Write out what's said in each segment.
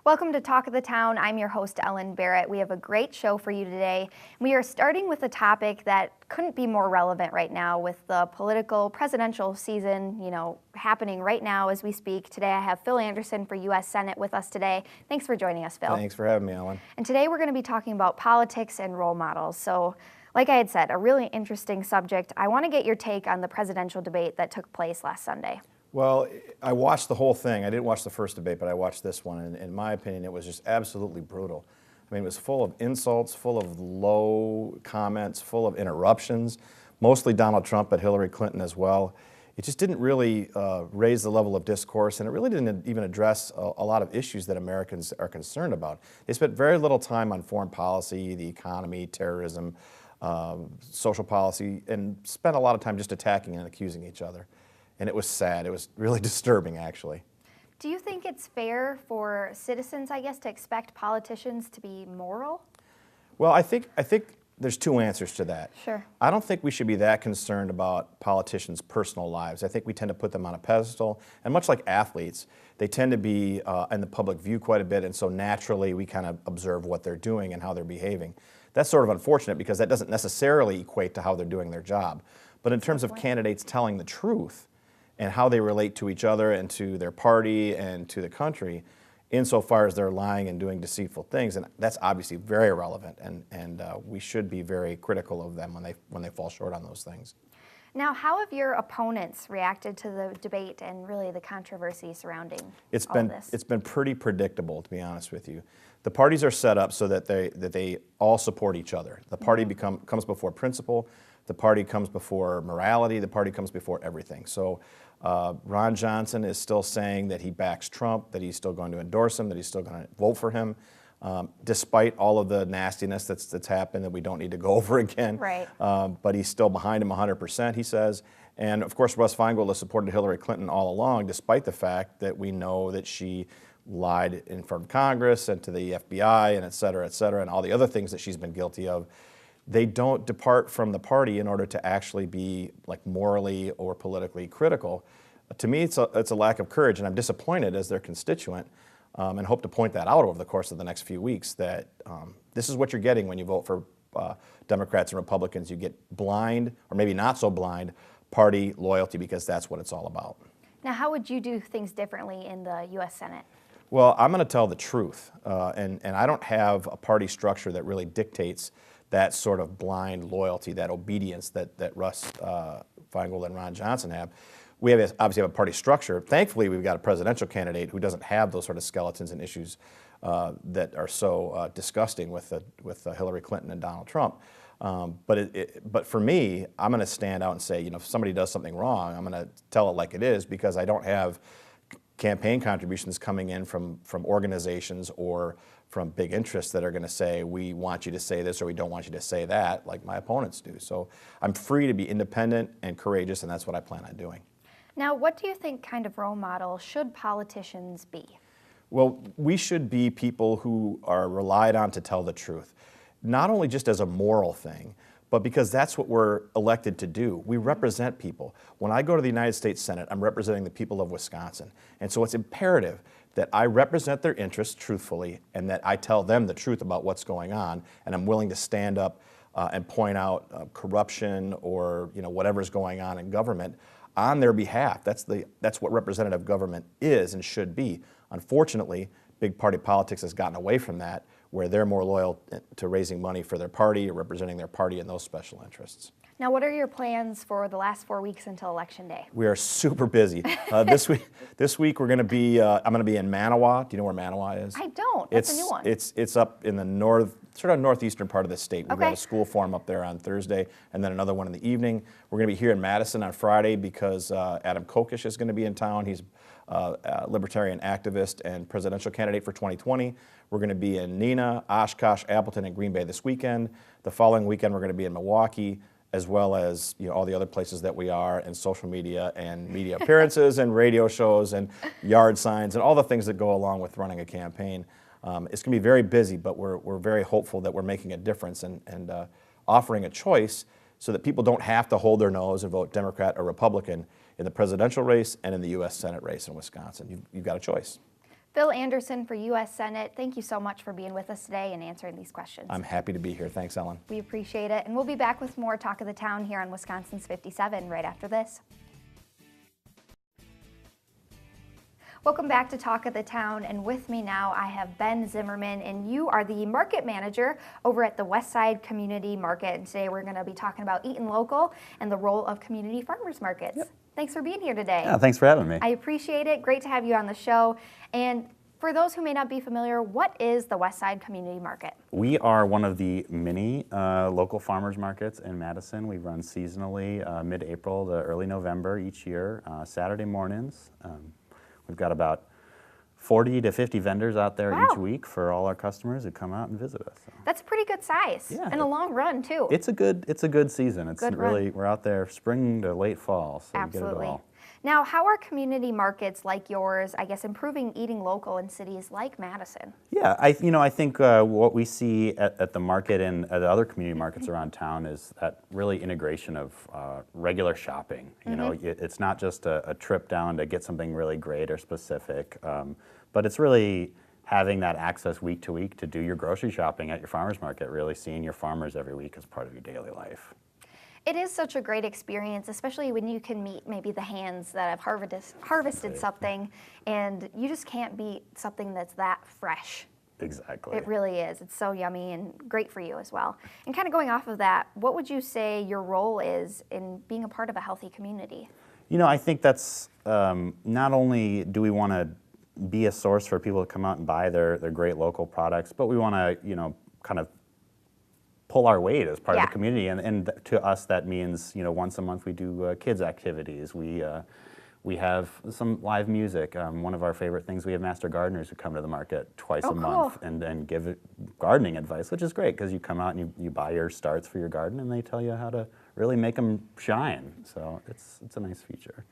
Welcome to Talk of the Town. I'm your host, Ellen Barrett. We have a great show for you today. We are starting with a topic that couldn't be more relevant right now with the political presidential season, happening right now as we speak. Today I have Phil Anderson for U.S. Senate with us today. Thanks for joining us, Phil. Thanks for having me, Ellen. And today we're going to be talking about politics and role models. So, like I had said, a really interesting subject. I want to get your take on the presidential debate that took place last Sunday. Well, I watched the whole thing. I didn't watch the first debate, but I watched this one, and in my opinion, it was just absolutely brutal. I mean, it was full of insults, full of low comments, full of interruptions, mostly Donald Trump, but Hillary Clinton as well. It just didn't really raise the level of discourse, and it really didn't even address a lot of issues that Americans are concerned about. They spent very little time on foreign policy, the economy, terrorism, social policy, and spent a lot of time just attacking and accusing each other. And it was sad. It was really disturbing, actually. Do you think it's fair for citizens, I guess, to expect politicians to be moral? Well, I think there's two answers to that. Sure. I don't think we should be that concerned about politicians' personal lives. I think we tend to put them on a pedestal. And much like athletes, they tend to be in the public view quite a bit, and so naturally we kind of observe what they're doing and how they're behaving. That's sort of unfortunate because that doesn't necessarily equate to how they're doing their job. But in terms of candidates telling the truth, and how they relate to each other and to their party and to the country, insofar as they're lying and doing deceitful things, and that's obviously very relevant, and we should be very critical of them when they fall short on those things. Now, how have your opponents reacted to the debate and really the controversy surrounding all this? It's been pretty predictable, to be honest with you. The parties are set up so that they all support each other. The party comes before principle. The party comes before morality. The party comes before everything. So Ron Johnson is still saying that he backs Trump, that he's still going to endorse him, that he's still going to vote for him, despite all of the nastiness that's happened that we don't need to go over again. Right. But he's still behind him 100%, he says. And of course, Russ Feingold has supported Hillary Clinton all along, despite the fact that we know that she lied in front of Congress and to the FBI and et cetera, and all the other things that she's been guilty of. They don't depart from the party in order to actually be like morally or politically critical. To me, it's a lack of courage, and I'm disappointed as their constituent, and hope to point that out over the course of the next few weeks, that this is what you're getting when you vote for Democrats and Republicans. You get blind, or maybe not so blind, party loyalty, because that's what it's all about. Now, how would you do things differently in the U.S. Senate? Well, I'm going to tell the truth, and I don't have a party structure that really dictates that sort of blind loyalty, that obedience that Russ Feingold and Ron Johnson have. We obviously have a party structure. Thankfully, we've got a presidential candidate who doesn't have those sort of skeletons and issues that are so disgusting with Hillary Clinton and Donald Trump. But for me, I'm going to stand out and say, if somebody does something wrong, I'm going to tell it like it is, because I don't have campaign contributions coming in from organizations or from big interests that are going to say, we want you to say this or we don't want you to say that, like my opponents do. So I'm free to be independent and courageous, and that's what I plan on doing. Now, what do you think kind of role model should politicians be? Well, we should be people who are relied on to tell the truth, not only just as a moral thing, but because that's what we're elected to do. We represent people. When I go to the United States Senate, I'm representing the people of Wisconsin. And so it's imperative that I represent their interests truthfully, and that I tell them the truth about what's going on, and I'm willing to stand up and point out corruption or whatever's going on in government on their behalf. That's what representative government is and should be. Unfortunately, big party politics has gotten away from that, where they're more loyal to raising money for their party or representing their party and those special interests. Now, what are your plans for the last 4 weeks until Election Day? We are super busy. This week we're going to be. I'm going to be in Manawa. Do you know where Manawa is? I don't. That's a new one. It's up in the northeastern part of the state. We've got a school forum up there on Thursday, and then another one in the evening. We're going to be here in Madison on Friday because Adam Kokesh is going to be in town. He's a libertarian activist and presidential candidate for 2020. We're going to be in Neenah, Oshkosh, Appleton, and Green Bay this weekend. The following weekend we're going to be in Milwaukee, as well as all the other places that we are, and social media and media appearances and radio shows and yard signs and all the things that go along with running a campaign. It's going to be very busy, but we're very hopeful that we're making a difference and offering a choice so that people don't have to hold their nose and vote Democrat or Republican in the presidential race and in the U.S. Senate race in Wisconsin. You've got a choice. Phil Anderson for U.S. Senate, thank you so much for being with us today and answering these questions. I'm happy to be here. Thanks, Ellen. We appreciate it, and we'll be back with more Talk of the Town here on Wisconsin's 57 right after this. Welcome back to Talk of the Town, and with me now I have Ben Zimmerman, and you are the market manager over at the Westside Community Market. And today we're going to be talking about Eatin' Local and the role of community farmers markets. Yep. Thanks for being here today. Yeah, thanks for having me. I appreciate it. Great to have you on the show. And for those who may not be familiar, what is the Westside Community Market? We are one of the many local farmers markets in Madison. We run seasonally mid-April to early November each year, Saturday mornings. We've got about 40 to 50 vendors out there each week for all our customers who come out and visit us. So. That's a pretty good size, and a long run too. It's a good season. It's good really run. We're out there spring to late fall, so Absolutely. you get it all. Now, how are community markets like yours, I guess, improving eating local in cities like Madison? Yeah, I think what we see at the market and at other community markets around town is that really integration of regular shopping. You know, it's not just a trip down to get something really great or specific, but it's really having that access week to week to do your grocery shopping at your farmer's market, really seeing your farmers every week as part of your daily life. It is such a great experience, especially when you can meet maybe the hands that have harvested something, and you just can't beat something that's that fresh. Exactly. It really is. It's so yummy and great for you as well. And kind of going off of that, what would you say your role is in being a part of a healthy community? You know, I think that's not only do we want to be a source for people to come out and buy their great local products, but we want to, you know, kind of pull our weight as part of the community, and to us that means, you know, once a month we do kids activities. We have some live music. One of our favorite things, we have master gardeners who come to the market twice a month and give gardening advice, which is great because you come out and you buy your starts for your garden and they tell you how to really make them shine. So it's a nice feature.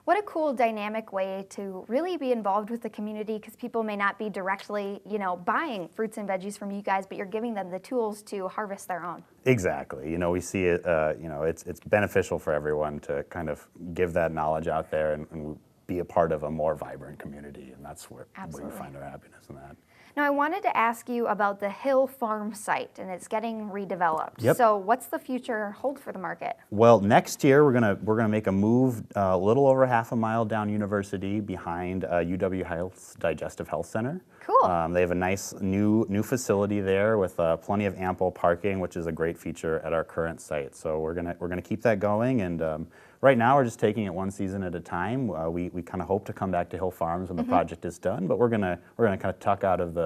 What a cool dynamic way to really be involved with the community, because people may not be directly, you know, buying fruits and veggies from you guys, but you're giving them the tools to harvest their own. Exactly. You know, we see it, you know, it's beneficial for everyone to kind of give that knowledge out there and be a part of a more vibrant community, and that's where we find our happiness in that. Now, I wanted to ask you about the Hill Farm site, and it's getting redeveloped. Yep. So what's the future hold for the market? Well, next year we're gonna make a move a little over half a mile down University behind UW Health's Digestive Health Center. Cool. They have a nice new facility there with plenty of ample parking, which is a great feature at our current site. So we're gonna keep that going, and right now we're just taking it one season at a time. We kind of hope to come back to Hill Farms when the project is done, but we're gonna kind of tuck out of the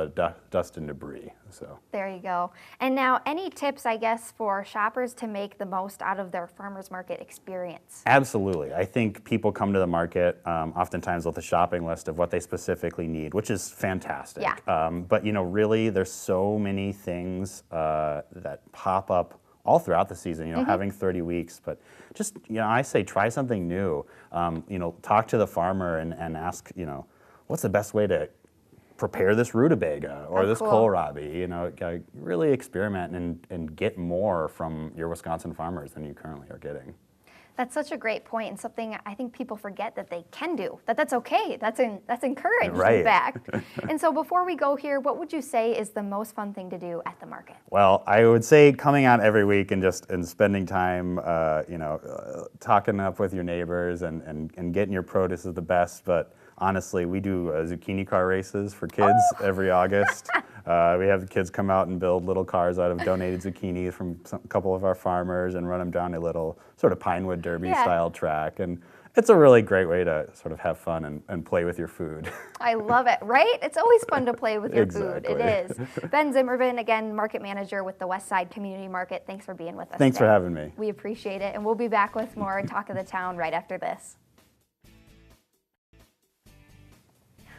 dust and debris. So there you go. And now, any tips, I guess, for shoppers to make the most out of their farmers market experience? Absolutely. I think people come to the market oftentimes with a shopping list of what they specifically need, which is fantastic. Yeah. But you know, really, there's so many things that pop up all throughout the season, you know, having 30 weeks, but just, you know, I say try something new. You know, talk to the farmer and ask, you know, what's the best way to prepare this rutabaga or this kohlrabi? You know, really experiment and get more from your Wisconsin farmers than you currently are getting. That's such a great point, and something I think people forget that they can do, that's okay, that's encouraged, in fact. And so before we go here, what would you say is the most fun thing to do at the market? Well, I would say coming out every week and spending time, you know, talking up with your neighbors and getting your produce is the best, but honestly, we do zucchini car races for kids every August. We have the kids come out and build little cars out of donated zucchini from a couple of our farmers and run them down a little sort of Pinewood Derby style track. And it's a really great way to sort of have fun and play with your food. I love it, right? It's always fun to play with your food. It is. Ben Zimmerman, again, market manager with the Westside Community Market. Thanks for being with us Thanks today. for having me. We appreciate it, and we'll be back with more Talk of the Town right after this.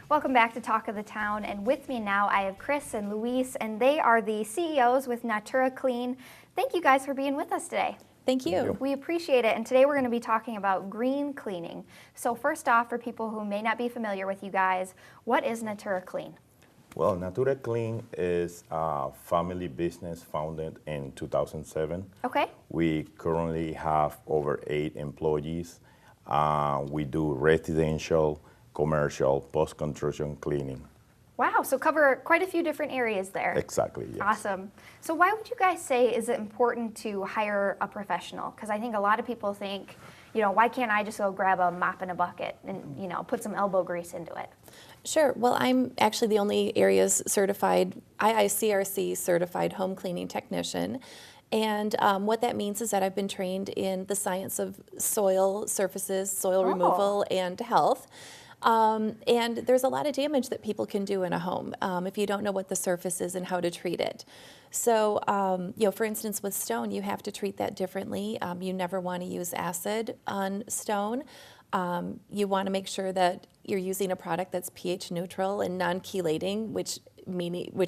Welcome back to Talk of the Town, and with me now I have Chris and Luis, and they are the CEOs with Natura Clean. Thank you guys for being with us today. Thank you. We appreciate it, and today we're going to be talking about green cleaning. So first off, for people who may not be familiar with you guys, what is Natura Clean? Well, Natura Clean is a family business founded in 2007. Okay. We currently have over 8 employees. We do residential commercial, post-construction cleaning. Wow, so cover quite a few different areas there. Exactly, yes. Awesome. So why would you guys say is it important to hire a professional? Because I think a lot of people think, why can't I just go grab a mop and a bucket and, put some elbow grease into it? Sure. Well, I'm actually the only area's certified, IICRC certified home cleaning technician. And what that means is that I've been trained in the science of soil surfaces, soil removal, and health. And there's a lot of damage that people can do in a home if you don't know what the surface is and how to treat it. So, for instance, with stone, you have to treat that differently. You never want to use acid on stone. You want to make sure that you're using a product that's pH neutral and non-chelating, which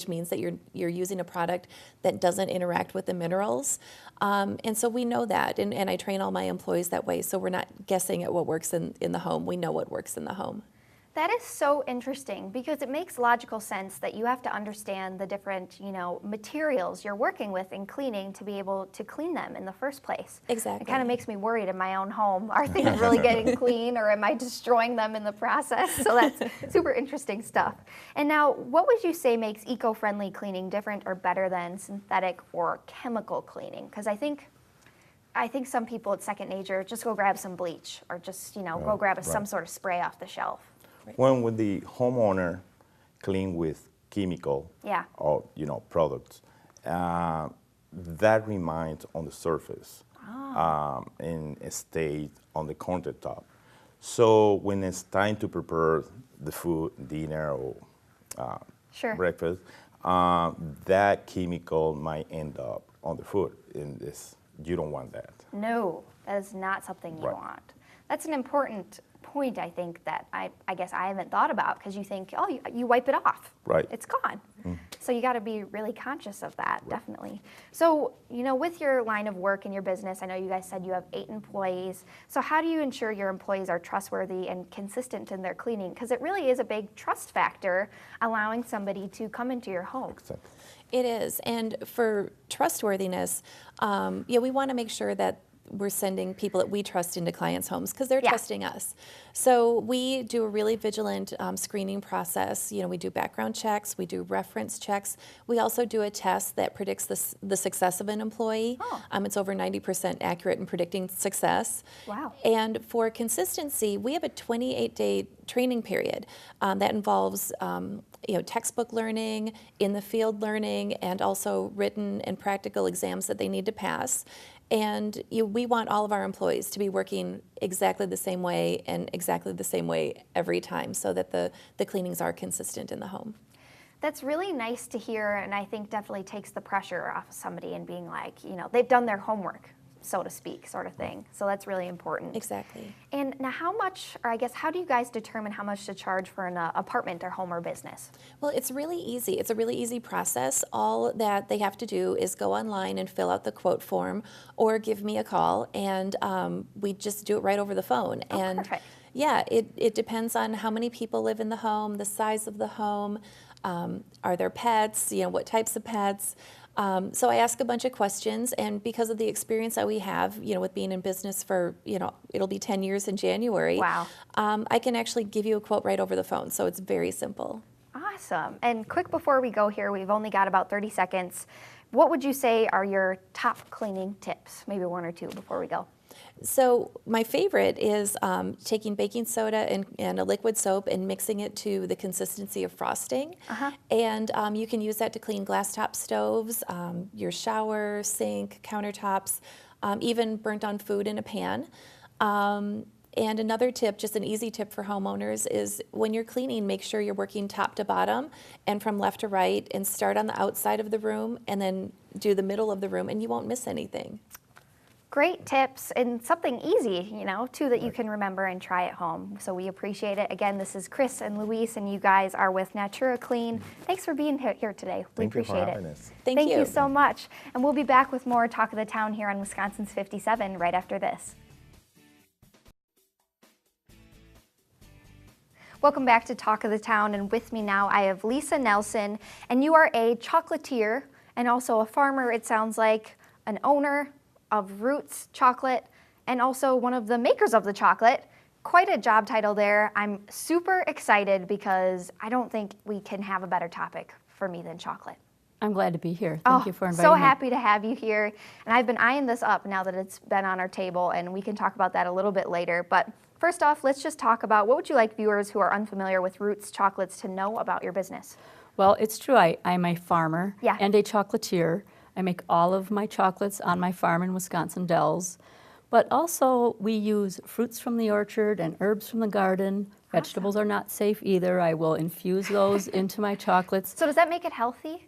means that you're using a product that doesn't interact with the minerals. And so we know that, and I train all my employees that way, so we're not guessing at what works in the home. We know what works in the home. That is so interesting because it makes logical sense that you have to understand the different, materials you're working with in cleaning to be able to clean them in the first place. Exactly. It kind of makes me worried in my own home. Are things really getting clean or am I destroying them in the process? So that's super interesting stuff. And now, what would you say makes eco-friendly cleaning different or better than synthetic or chemical cleaning? Because I think some people, it's second nature, just go grab some bleach or just, go grab some sort of spray off the shelf. When the homeowner clean with chemical or products, that remains on the surface and stays on the countertop. So when it's time to prepare the food, dinner or breakfast, that chemical might end up on the food, and you don't want that. No, that is not something you want. That's an important point, I think, that I guess I haven't thought about, because you think, you wipe it off. Right. It's gone. So you got to be really conscious of that, definitely. So, with your line of work and your business, I know you guys said you have 8 employees. So how do you ensure your employees are trustworthy and consistent in their cleaning? Because it really is a big trust factor, allowing somebody to come into your home. Exactly. It is. And for trustworthiness, we want to make sure that we're sending people that we trust into clients' homes because they're trusting us. So we do a really vigilant screening process. We do background checks, we do reference checks. We also do a test that predicts the success of an employee. It's over 90% accurate in predicting success. Wow. And for consistency, we have a 28-day training period that involves textbook learning, in the field learning, and also written and practical exams that they need to pass. And we want all of our employees to be working exactly the same way and exactly the same way every time, so that the cleanings are consistent in the home. That's really nice to hear, and I think definitely takes the pressure off of somebody and being like, they've done their homework, so to speak, sort of thing. So that's really important. Exactly. And now how do you guys determine how much to charge for an apartment or home or business? Well, it's really easy. It's a really easy process. All that they have to do is go online and fill out the quote form or give me a call, and we just do it right over the phone. Perfect. Yeah, it depends on how many people live in the home, the size of the home, are there pets, what types of pets. So I ask a bunch of questions, and because of the experience that we have, with being in business for, it'll be 10 years in January. Wow. I can actually give you a quote right over the phone, so it's very simple. Awesome. And quick before we go here, we've only got about 30 seconds. What would you say are your top cleaning tips? Maybe 1 or 2 before we go. So my favorite is taking baking soda and a liquid soap and mixing it to the consistency of frosting. And you can use that to clean glass top stoves, your shower, sink, countertops, even burnt on food in a pan. And another tip, just an easy tip for homeowners, is when you're cleaning, make sure you're working top to bottom and from left to right, and start on the outside of the room and then do the middle of the room, and you won't miss anything. Great tips, and something easy, too, that you can remember and try at home. So we appreciate it. Again, this is Chris and Luis, and you guys are with Natura Clean. Thanks for being here today. We appreciate it. Thank you. You so much. And we'll be back with more Talk of the Town here on Wisconsin's 57 right after this. Welcome back to Talk of the Town, and with me now I have Lisa Nelson, and you are a chocolatier and also a farmer, it sounds like, an owner of Roots Chocolate, and also one of the makers of the chocolate. quite a job title there. I'm super excited because I don't think we can have a better topic for me than chocolate. I'm glad to be here. Thank you for inviting so me. happy to have you here. And I've been eyeing this up now that it's been on our table, and we can talk about that a little bit later. But first off, let's just talk about what would you like viewers who are unfamiliar with Roots Chocolates to know about your business? Well, it's true. I'm a farmer and a chocolatier. I make all of my chocolates on my farm in Wisconsin Dells. But also, we use fruits from the orchard and herbs from the garden. Awesome. Vegetables are not safe either. I will infuse those into my chocolates. So does that make it healthy?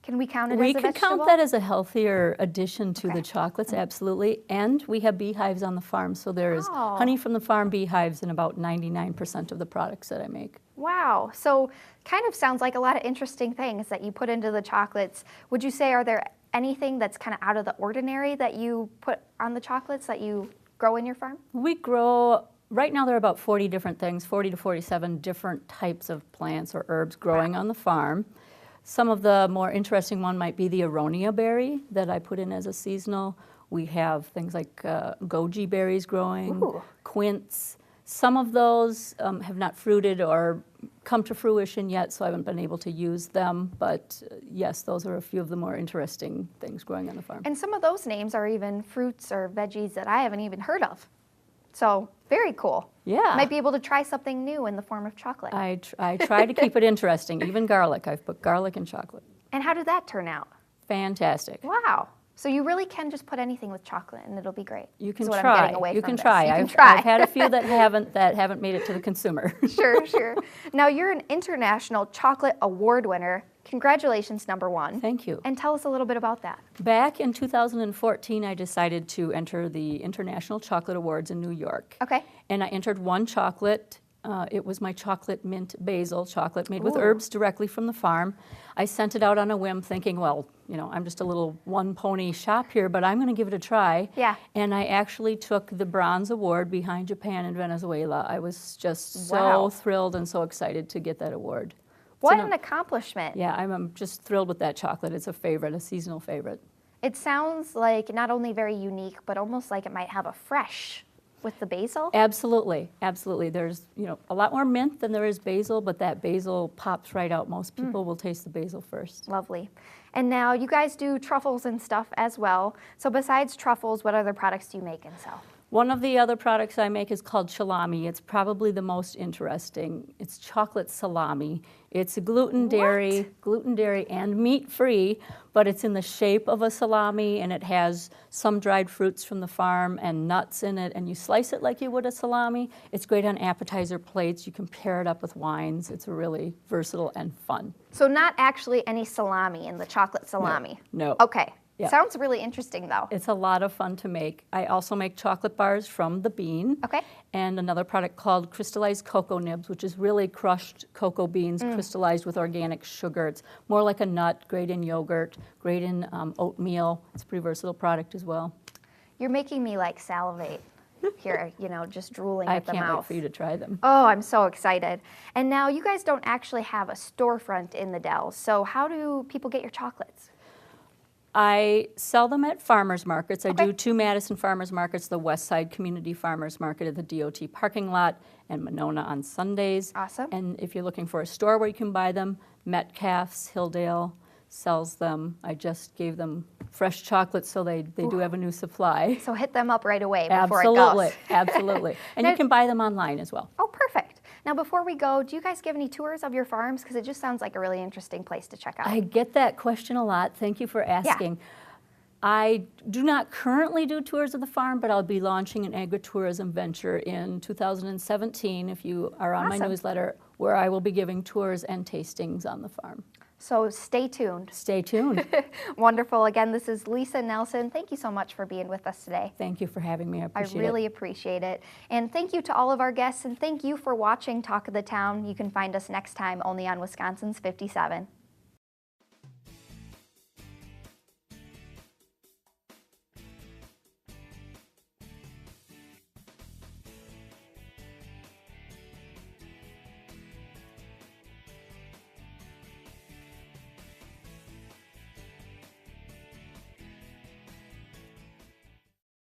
Can we count it as a vegetable? We could count that as a healthier addition to the chocolates, absolutely. And we have beehives on the farm, so there is honey from the farm beehives in about 99% of the products that I make. Wow. So kind of sounds like a lot of interesting things that you put into the chocolates. Would you say, are there anything that's kind of out of the ordinary that you put on the chocolates that you grow in your farm? We grow, right now there are about 40 different things, 40 to 47 different types of plants or herbs growing on the farm. Some of the more interesting one might be the aronia berry that I put in as a seasonal. We have things like goji berries growing, quince. Some of those have not fruited or come to fruition yet, so I haven't been able to use them. But yes, those are a few of the more interesting things growing on the farm. And some of those names are even fruits or veggies that I haven't even heard of. So very cool. Yeah. Might be able to try something new in the form of chocolate. I try to keep it interesting, even garlic. I've put garlic in chocolate. And how did that turn out? Fantastic. Wow. So you really can just put anything with chocolate and it'll be great. You can is what try. I'm getting away You from can this. try. You can I've try. had a few that haven't made it to the consumer. Sure. Now you're an International Chocolate Award winner. Congratulations, #1. Thank you. And tell us a little bit about that. Back in 2014, I decided to enter the International Chocolate Awards in New York. Okay. And I entered one chocolate. It was my chocolate mint basil chocolate made with herbs directly from the farm. I sent it out on a whim thinking, well, I'm just a little one-pony shop here, but I'm going to give it a try. Yeah. And I actually took the bronze award behind Japan and Venezuela. I was just so thrilled and so excited to get that award. What an accomplishment. Yeah, I'm just thrilled with that chocolate. It's a favorite, a seasonal favorite. It sounds like not only very unique, but almost like it might have a fresh with the basil. Absolutely. There's, a lot more mint than there is basil, but that basil pops right out. Most people will taste the basil first. Lovely. And now you guys do truffles and stuff as well. So besides truffles, what other products do you make and sell? One of the other products I make is called salami. It's probably the most interesting. It's chocolate salami. It's gluten-dairy and meat-free, but it's in the shape of a salami, and it has some dried fruits from the farm and nuts in it, and you slice it like you would a salami. It's great on appetizer plates. You can pair it up with wines. It's really versatile and fun. So not actually any salami in the chocolate salami? No. Okay. Yeah. Sounds really interesting, though. It's a lot of fun to make. I also make chocolate bars from the bean. Okay. And another product called crystallized cocoa nibs, which is really crushed cocoa beans crystallized with organic sugar. It's more like a nut, great in yogurt, great in oatmeal. It's a pretty versatile product as well. You're making me salivate here, just drooling at the mouth. I can't wait for you to try them. Oh, I'm so excited. And now you guys don't actually have a storefront in the Dells, so how do people get your chocolates? I sell them at farmers markets. I do 2 Madison farmers markets, the West Side Community Farmers Market at the DOT parking lot, and Monona on Sundays. Awesome. And if you're looking for a store where you can buy them, Metcalf's, Hilldale sells them. I just gave them fresh chocolate, so they do have a new supply. So hit them up right away before it goes. Absolutely. And you can buy them online as well. Oh, perfect. Now, before we go, do you guys give any tours of your farms? Because it just sounds like a really interesting place to check out. I get that question a lot. Thank you for asking. Yeah. I do not currently do tours of the farm, but I'll be launching an agritourism venture in 2017, if you are on my newsletter, where I will be giving tours and tastings on the farm. So stay tuned. Stay tuned. Wonderful. Again, this is Lisa Nelson. Thank you so much for being with us today. Thank you for having me. I appreciate it. I really appreciate it. And thank you to all of our guests, and thank you for watching Talk of the Town. You can find us next time only on Wisconsin's 57.